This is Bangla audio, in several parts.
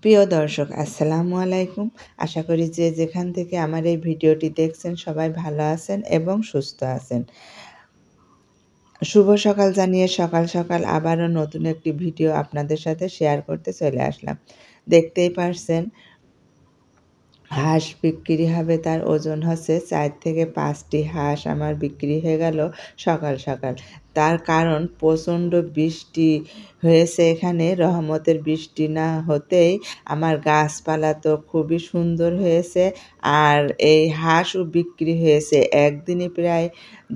প্রিয় দর্শক আসসালামু আলাইকুম। আশা করি যে যেখান থেকে আমার এই ভিডিওটি দেখছেন সবাই ভালো আছেন এবং সুস্থ আছেন। শুভ সকাল জানিয়ে সকাল সকাল আবারও নতুন একটি ভিডিও আপনাদের সাথে শেয়ার করতে চলে আসলাম। দেখতেই পারছেন হাঁস বিক্রি হবে, তার ওজন হচ্ছে 4 থেকে 5টি হাঁস আমার বিক্রি হয়ে গেল সকাল সকাল। তার কারণ প্রচণ্ড বৃষ্টি হয়েছে এখানে, রহমতের বৃষ্টি না হতেই আমার গাছপালা তো খুবই সুন্দর হয়েছে। আর এই হাঁসও বিক্রি হয়েছে, একদিনে প্রায়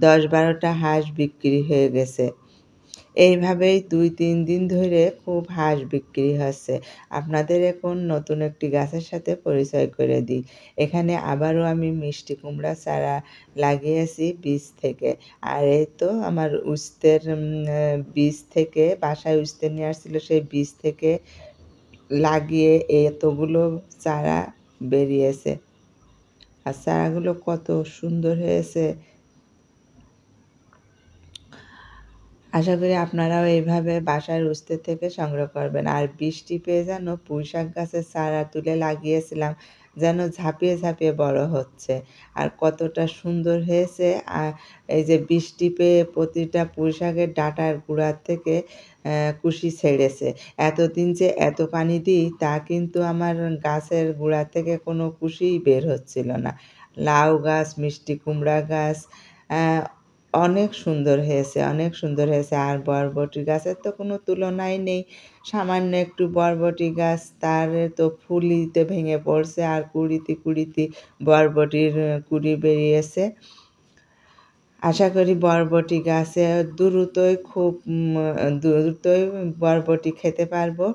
10-12টা হাঁস বিক্রি হয়ে গেছে। এইভাবেই 2-3 দিন ধরে খুব হাঁস বিক্রি হচ্ছে। আপনাদের এখন নতুন একটি গাছের সাথে পরিচয় করে দিই। এখানে আবারও আমি মিষ্টি কুমড়া চারা লাগিয়েছি বীজ থেকে। আর এই তো আমার উস্তের বীজ থেকে, বাসায় উস্তে নিয়ে আসছিল, সেই বীজ থেকে লাগিয়ে এতগুলো চারা বেরিয়েছে। আর চারাগুলো কত সুন্দর হয়েছে। আশা করি আপনারাও এইভাবে বাসার উস্তে থেকে সংগ্রহ করবেন। আর বৃষ্টি পেয়ে যেন পুঁইশাক গাছের চারা তুলে লাগিয়েছিলাম, যেন ঝাঁপিয়ে ঝাঁপিয়ে বড় হচ্ছে। আর কতটা সুন্দর হয়েছে। আর এই যে বৃষ্টি পেয়ে প্রতিটা পুঁইশাকের ডাঁটার গোড়ার থেকে কুশি ছেড়েছে। এতদিন যে এত পানি দিই তা কিন্তু আমার গাছের গোড়া থেকে কোনো কুশিই বের হচ্ছিল না। লাউ গাছ, মিষ্টি কুমড়া গাছ অনেক সুন্দর হয়েছে, অনেক সুন্দর হয়েছে। আর বরবটি গাছের তো কোনো তুলনাই নেই। সামান্য একটু বরবটি গাছ, তার তো ফুলিতে ভেঙে পড়ছে আর কুড়িতে বরবটির কুড়ি বেরিয়েছে। আশা করি বরবটি গাছে দ্রুতই বরবটি খেতে পারবো।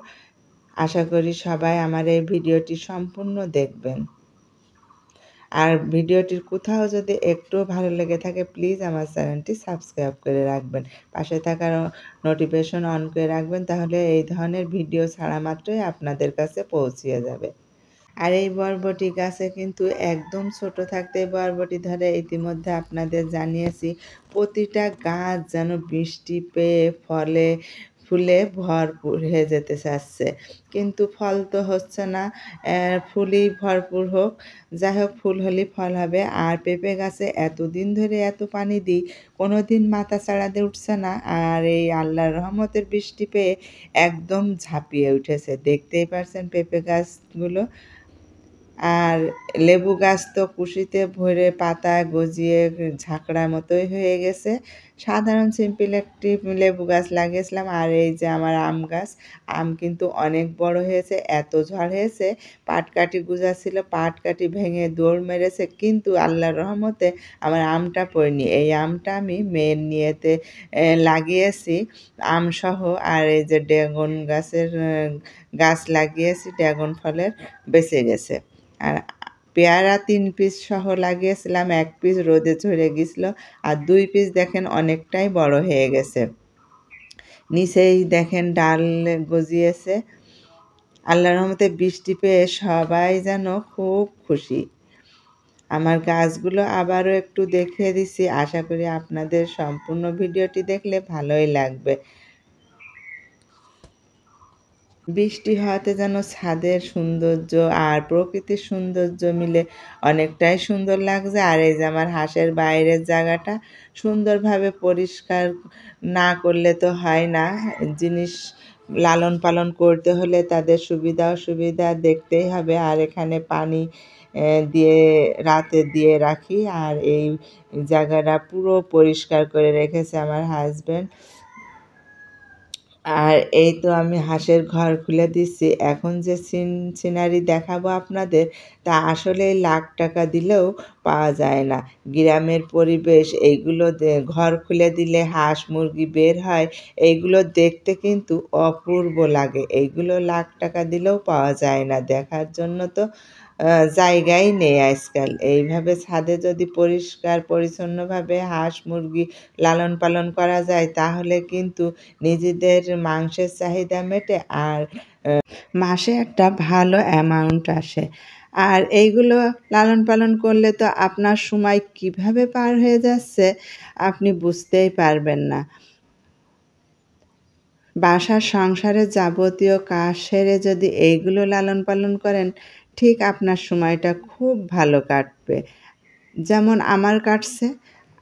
আশা করি সবাই আমার এই ভিডিওটি সম্পূর্ণ দেখবেন। আর ভিডিওটির কোথাও যদি একটুও ভালো লেগে থাকে প্লিজ আমার চ্যানেলটি সাবস্ক্রাইব করে রাখবেন। পাশে থাকা নোটিফিকেশন অন করে রাখবেন, তাহলে এই ধরনের ভিডিও ছাড়া মাত্রই আপনাদের কাছে পৌঁছিয়ে যাবে। আর এই বরবটি গাছে কিন্তু একদম ছোট থাকতেই বরবটি ধরে, ইতিমধ্যে আপনাদের জানিয়েছি। প্রতিটা গাছ যেন বৃষ্টি পেয়ে ফুলে ভরপুর হয়ে যেতে চাচ্ছে, কিন্তু ফল তো হচ্ছে না। ফুলই ভরপুর হোক, যাই হোক, ফুল হলেই ফল হবে। আর পেঁপে গাছে এতদিন ধরে এত পানি দিই, কোনো দিন মাথা চাড়াতে উঠছে না। আর এই আল্লাহর রহমতের বৃষ্টি পেয়ে একদম ঝাঁপিয়ে উঠেছে। দেখতেই পারছেন পেঁপে গাছগুলো। আর লেবু গাছ তো কুশিতে ভরে পাতা গজিয়ে ঝাঁকড়ার মতোই হয়ে গেছে। সাধারণ সিম্পল একটি লেবু গাছ লাগিয়েছিলাম। আর এই যে আমার আম গাছ, আম কিন্তু অনেক বড় হয়েছে, এত ঝড় হয়েছে, পাটকাঠি গুঁজাচ্ছিল, পাটকাঠি ভেঙে দৌড় মেরেছে, কিন্তু আল্লাহর রহমতে আমার আমটা পড়েনি। এই আমটা আমি মেয়ের নিয়েতে লাগিয়েছি আমসহ। আর এই যে ড্রাগন গাছ লাগিয়েছি, ড্রাগন ফলের বেঁচে গেছে। আর পেয়ারা 3 পিস সহ লাগিয়েছিলাম, 1 পিস রোদে ঝরে গেছিলো, আর 2 পিস দেখেন অনেকটাই বড় হয়ে গেছে। নিচেই দেখেন ডাল গজিয়েছে। আল্লাহর রহমতে বৃষ্টি পেয়ে সবাই যেন খুব খুশি। আমার গাছগুলো আবারও একটু দেখিয়ে দিচ্ছি, আশা করি আপনাদের সম্পূর্ণ ভিডিওটি দেখলে ভালোই লাগবে। বৃষ্টি হওয়াতে যেন ছাদের সৌন্দর্য আর প্রকৃতির সৌন্দর্য মিলে অনেকটাই সুন্দর লাগছে। আর এই যে আমার হাঁসের বাইরের জায়গাটা সুন্দরভাবে পরিষ্কার না করলে তো হয় না। জিনিস লালন পালন করতে হলে তাদের সুবিধা অসুবিধা দেখতেই হবে। আর এখানে পানি রাতে দিয়ে রাখি, আর এই জায়গাটা পুরো পরিষ্কার করে রেখেছে আমার হাজব্যান্ড। আর এই তো আমি হাঁসের ঘর খুলে দিচ্ছি। এখন যে সিনারি দেখাবো আপনাদের, তা আসলে লাখ টাকা দিলেও পাওয়া যায় না। গ্রামের পরিবেশ, এইগুলো ঘর খুলে দিলে হাঁস মুরগি বের হয়, এইগুলো দেখতে কিন্তু অপূর্ব লাগে। এইগুলো লাখ টাকা দিলেও পাওয়া যায় না, দেখার জন্য তো জায়গাই নেই আজকাল। এইভাবে ছাদে যদি পরিষ্কার পরিচ্ছন্নভাবে হাঁস মুরগি লালন পালন করা যায়, তাহলে কিন্তু নিজেদের মাংসের চাহিদা মেটে, আর মাসে একটা ভালো অ্যামাউন্ট আসে। আর এইগুলো লালন পালন করলে তো আপনার সময় কিভাবে পার হয়ে যাচ্ছে আপনি বুঝতেই পারবেন না। বাসার সংসারের যাবতীয় কাজ সেরে যদি এইগুলো লালন পালন করেন, ঠিক আপনার সময়টা খুব ভালো কাটবে। যেমন আমার কাটছে।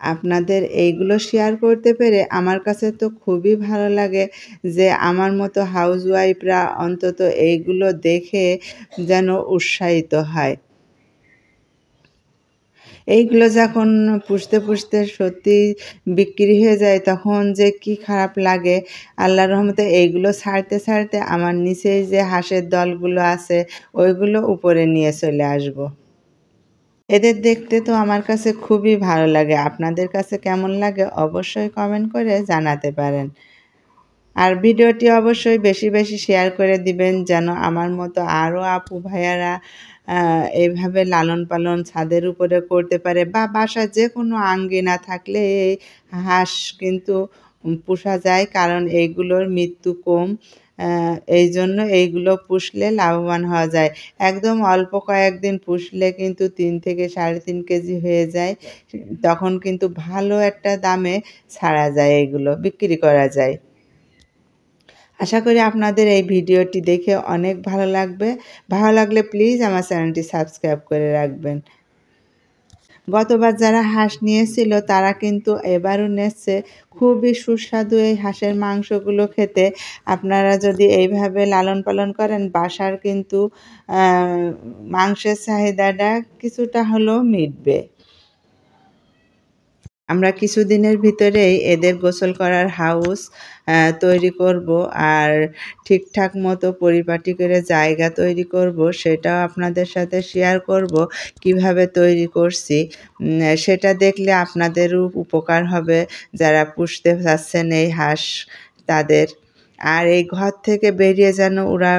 আপনাদের এইগুলো শেয়ার করতে পেরে আমার কাছে তো খুবই ভালো লাগে যে আমার মতো হাউসওয়াইফরা অন্তত এইগুলো দেখে যেন উৎসাহিত হয়। এইগুলো যখন পুষতে সত্যিই বিক্রি হয়ে যায় তখন যে কি খারাপ লাগে। আল্লাহর রহমতে এইগুলো ছাড়তে আমার নিচেই যে হাঁসের দলগুলো আছে ওইগুলো উপরে নিয়ে চলে আসবো। এদের দেখতে তো আমার কাছে খুবই ভালো লাগে। আপনাদের কাছে কেমন লাগে অবশ্যই কমেন্ট করে জানাতে পারেন। আর ভিডিওটি অবশ্যই বেশি শেয়ার করে দিবেন যেন আমার মতো আরও আপু ভাইয়ারা এইভাবে লালন পালন ছাদের উপরে করতে পারে বা বাসায় যে কোনো আঙ্গিনা থাকলে এই হাঁস কিন্তু পোষা যায়, কারণ এইগুলোর মৃত্যু কম। এই জন্য এইগুলো পুষলে লাভবান হওয়া যায়। একদম অল্প কয়েকদিন পুষলে কিন্তু 3 থেকে 3.5 কেজি হয়ে যায়। তখন কিন্তু ভালো একটা দামে ছাড়া যায়, এগুলো বিক্রি করা যায়। আশা করি আপনাদের এই ভিডিওটি দেখে অনেক ভালো লাগবে। ভালো লাগলে প্লিজ আমার চ্যানেলটি সাবস্ক্রাইব করে রাখবেন। গতবার যারা হাঁস নিয়েছিল তারা কিন্তু এবারও নিচ্ছে। খুবই সুস্বাদু এই হাঁসের মাংসগুলো খেতে। আপনারা যদি এইভাবে লালন পালন করেন বাসার কিন্তু মাংসের চাহিদাটা কিছুটা হলেও মিটবে। আমরা কিছুদিনের ভিতরেই এদের গোসল করার হাউস তৈরি করব, আর ঠিকঠাক মতো পরিপাটি করে জায়গা তৈরি করব, সেটাও আপনাদের সাথে শেয়ার করব কিভাবে তৈরি করছি। সেটা দেখলে আপনাদেরও উপকার হবে যারা পুষতে চাচ্ছেন এই হাঁস তাদের। আর এই ঘর থেকে বেরিয়ে যেন ওরা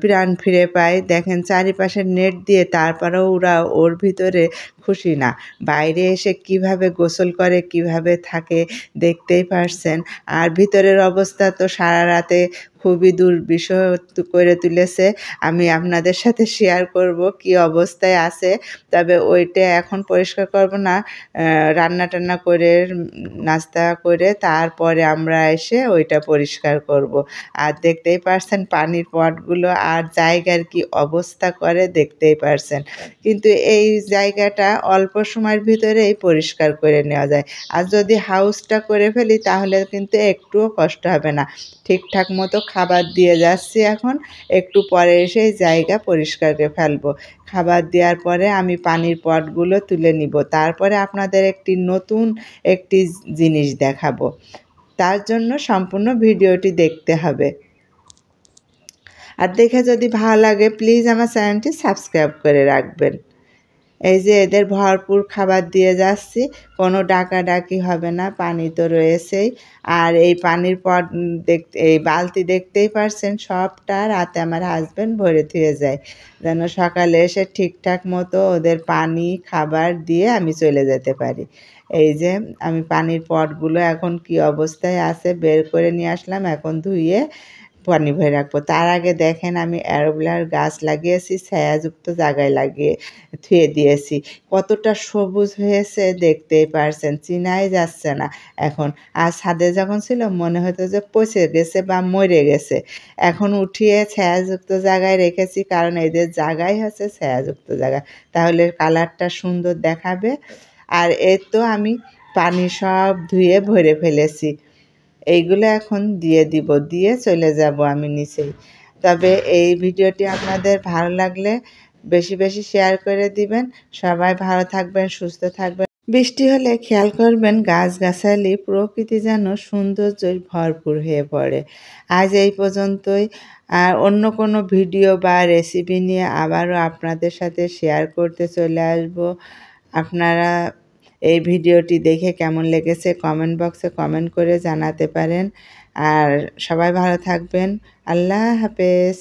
প্রাণ ফিরে পায়। দেখেন চারিপাশে নেট দিয়ে, তারপরেও ওরা ওর ভিতরে খুশি না। বাইরে এসে কিভাবে গোসল করে কিভাবে থাকে দেখতেই পারছেন। আর ভিতরের অবস্থা তো সারা রাতে খুবই দুর্বিষহ করে তুলেছে। আমি আপনাদের সাথে শেয়ার করব কি অবস্থায় আছে। তবে ওইটা এখন পরিষ্কার করব না, রান্না টান্না করে নাস্তা করে তারপরে আমরা এসে ওইটা পরিষ্কার করব। আর দেখতেই পারছেন পানির পটগুলো আর জায়গার কি অবস্থা করে দেখতেই পারছেন। কিন্তু এই জায়গাটা অল্প সময়ের ভিতরেই পরিষ্কার করে নেওয়া যায়। আর যদি হাউসটা করে ফেলি তাহলে কিন্তু একটুও কষ্ট হবে না। ঠিকঠাক মতো খাবার দিয়ে যাচ্ছি এখন, একটু পরে এসে জায়গা পরিষ্কার করে ফেলবো। খাবার দেওয়ার পরে আমি পানির পটগুলো তুলে নিব, তারপরে আপনাদের নতুন একটি জিনিস দেখাবো। তার জন্য সম্পূর্ণ ভিডিওটি দেখতে হবে। আর দেখে যদি ভালো লাগে প্লিজ আমার চ্যানেলটি সাবস্ক্রাইব করে রাখবেন। এই যে এদের ভরপুর খাবার দিয়ে যাচ্ছি, কোনো ডাকাডাকি হবে না, পানি তো রয়েছেই। আর এই পানির পট এই বালতি দেখতেই পারছেন, সবটা রাতে আমার হাজব্যান্ড ভরে থুয়ে যায় যেন সকালে এসে ঠিকঠাক মতো ওদের পানি খাবার দিয়ে আমি চলে যেতে পারি। এই যে আমি পানির পটগুলো এখন কি অবস্থায় আছে বের করে নিয়ে আসলাম, এখন ধুয়ে পানি ভরে রাখবো। তার আগে দেখেন আমি অ্যালোভেরার গাছ লাগিয়েছি, ছায়াযুক্ত জায়গায় লাগিয়ে থুয়ে দিয়েছি। কতটা সবুজ হয়েছে দেখতেই পারছেন, চিনাই যাচ্ছে না এখন। আর ছাদে যখন ছিল মনে হতো যে পচে গেছে বা মরে গেছে। এখন উঠিয়ে ছায়াযুক্ত জায়গায় রেখেছি, কারণ এদের জায়গায় হচ্ছে ছায়াযুক্ত জায়গা, তাহলে কালারটা সুন্দর দেখাবে। আর এর তো আমি পানি সব ধুয়ে ভরে ফেলেছি। এইগুলো এখন দিয়ে দিব, দিয়ে চলে যাব আমি নিচেই। তবে এই ভিডিওটি আপনাদের ভালো লাগলে বেশি শেয়ার করে দিবেন। সবাই ভালো থাকবেন, সুস্থ থাকবেন। বৃষ্টি হলে খেয়াল করবেন গাছগাছালি প্রকৃতি যেন সৌন্দর্যই ভরপুর হয়ে পড়ে। আজ এই পর্যন্তই। আর অন্য কোনো ভিডিও বা রেসিপি নিয়ে আবারও আপনাদের সাথে শেয়ার করতে চলে আসব। আপনারা এই ভিডিওটি দেখে কেমন লেগেছে কমেন্ট বক্সে কমেন্ট করে জানাতে পারেন। আর সবাই ভালো থাকবেন। আল্লাহ হাফেজ।